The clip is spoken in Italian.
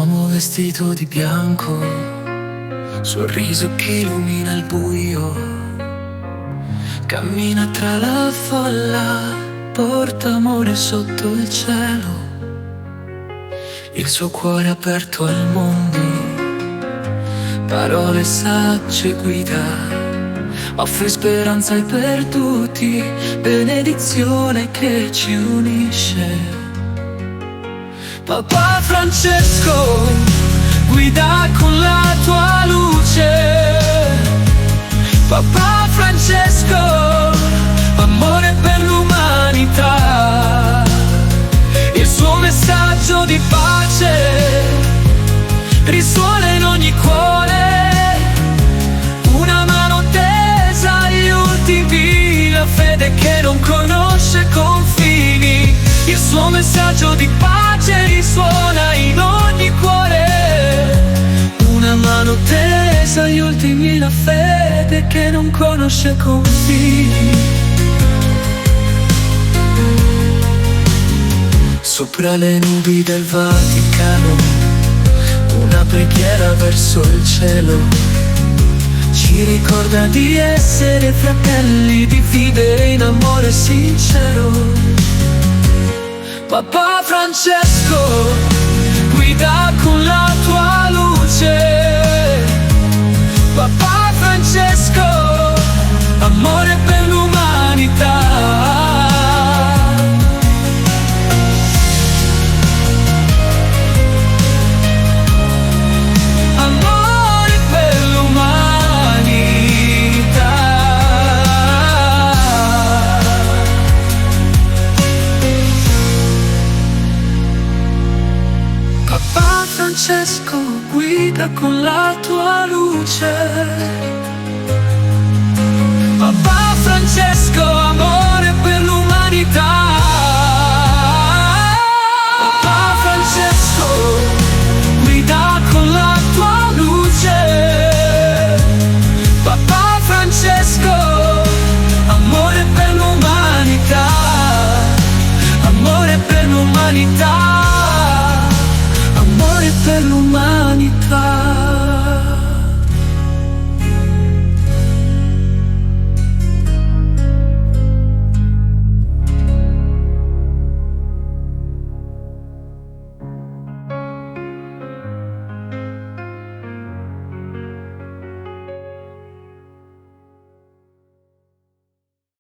uomo vestito di bianco, sorriso che illumina il buio, cammina tra la folla, porta amore sotto il cielo. Il suo cuore aperto al mondo, parole sagge guida, offre speranza ai perduti, benedizione che ci unisce. Papa Francesco, guida con la tua luce. Papa Francesco, amore per l'umanità. Il suo messaggio di pace risuona in ogni cuore. Una mano tesa agli ultimi, la fede che non conosce confini. Il suo messaggio di pace risuona in ogni cuore. Una mano tesa agli ultimi, la fede che non conosce confini. Sopra le nubi del Vaticano, una preghiera verso il cielo, ci ricorda di essere fratelli, di vivere in amore sincero. Papa Francesco, guida con la tua luce. Papa Francesco, amore per l'umanità. Amore per l'umanità. Papa Francesco, guida con la tua luce. Papa Francesco, amore per l'umanità. Papa Francesco, guida con la tua luce. Papa Francesco, amore per l'umanità. Amore per l'umanità.